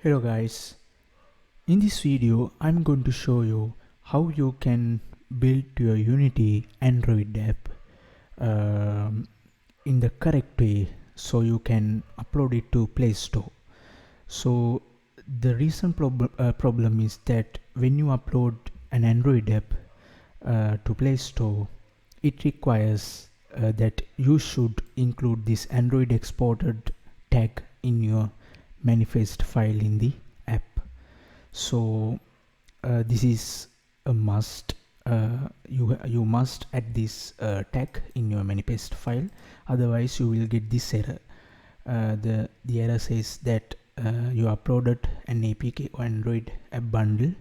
Hello guys, in this video I'm going to show you how you can build your Unity Android app in the correct way so you can upload it to Play Store. So the recent problem is that when you upload an Android app to Play Store, it requires that you should include this Android exported tag in your manifest file in the app. So this is a must. You must add this tag in your manifest file, otherwise you will get this error. The error says that you uploaded an APK or Android app bundle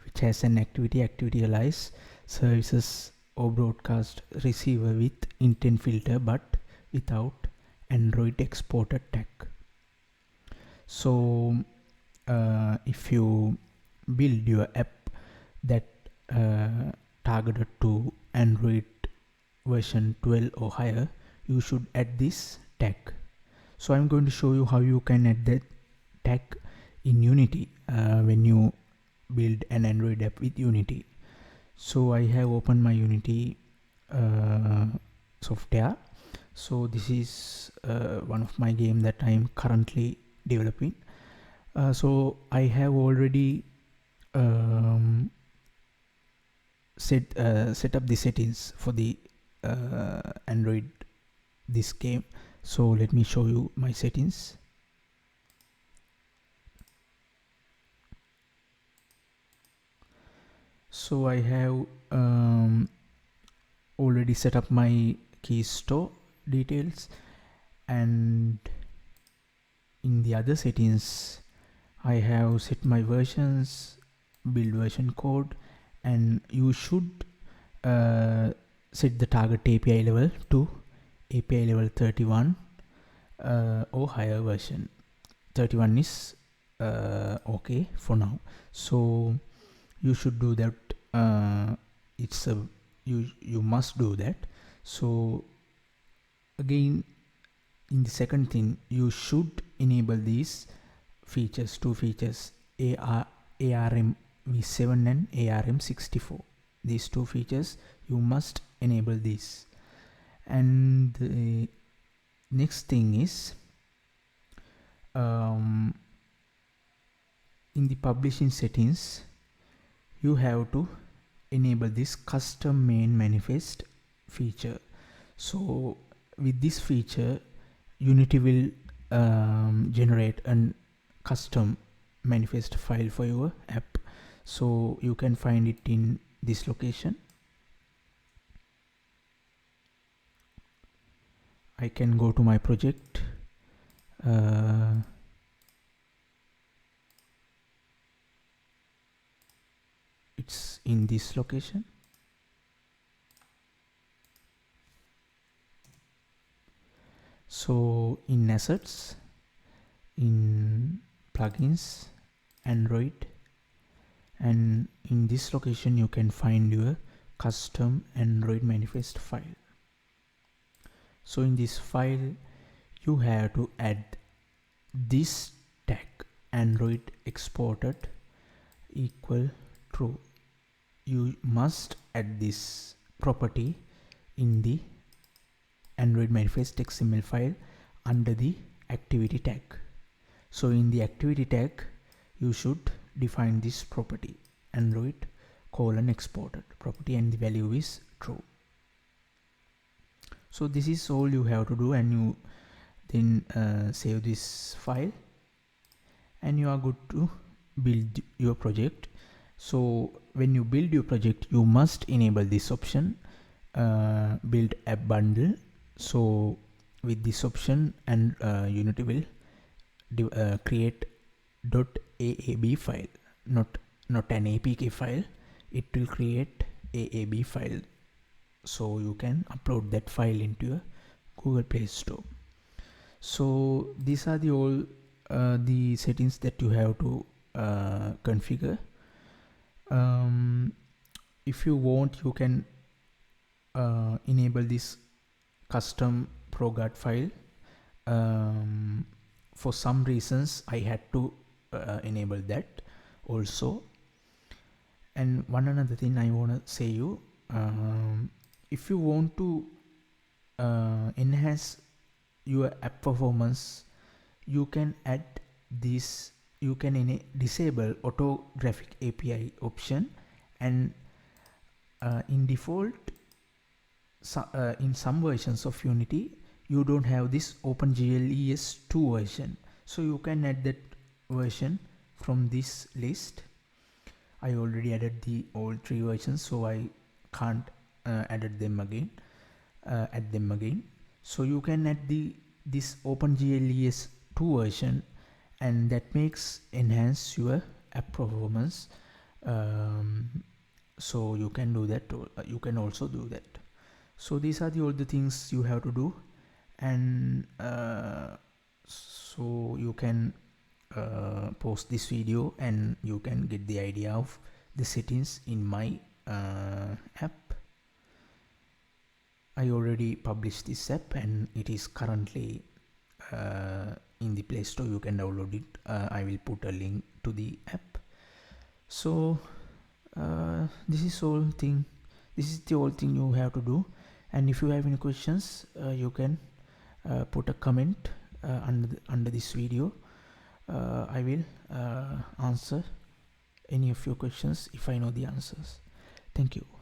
which has an activity alias services or broadcast receiver with intent filter but without Android exported tag. So if you build your app that targeted to Android version 12 or higher, you should add this tag. So I'm going to show you how you can add that tag in Unity when you build an Android app with Unity. So I have opened my Unity software. So this is one of my game that I am currently developing. So I have already set up the settings for the Android this game. So let me show you my settings. So I have already set up my key store details, and in the other settings I have set my versions, build version code, and you should set the target API level to API level 31 or higher version. 31 is okay for now, so you should do that. You must do that. So again, in the second thing, you should enable these features, two features, ARM v7 and ARM 64. These two features you must enable these. And the next thing is in the publishing settings you have to enable this custom main manifest feature. So with this feature Unity will generate a custom manifest file for your app. So you can find it in this location. I can go to my project. It's in this location. So in assets, in plugins, Android, and in this location you can find your custom Android manifest file. So in this file you have to add this tag Android exported equal true. You must add this property in the Android manifest XML file under the activity tag. So in the activity tag you should define this property Android exported property, and the value is true. So this is all you have to do, and you then save this file and you are good to build your project. So when you build your project you must enable this option, build app bundle. So with this option, and Unity will create .aab file, not an APK file. It will create AAB file, so you can upload that file into your Google Play Store. So these are the all the settings that you have to configure. If you want, you can enable this custom ProGuard file. For some reasons I had to enable that also. And one another thing I want to say you, if you want to enhance your app performance, you can add this, you can disable auto graphic API option, and in default in some versions of Unity you don't have this OpenGL ES 2 version, so you can add that version from this list. I already added the all 3 versions, so I can't add them again. So you can add this OpenGL ES 2 version, and that makes enhance your app performance. So you can do that, you can also do that. So these are all the things you have to do, and so you can post this video and you can get the idea of the settings in my app. I already published this app and it is currently in the Play Store. You can download it. I will put a link to the app. So this is the whole thing you have to do. And if you have any questions, you can put a comment under this video. I will answer any of your questions if I know the answers. Thank you.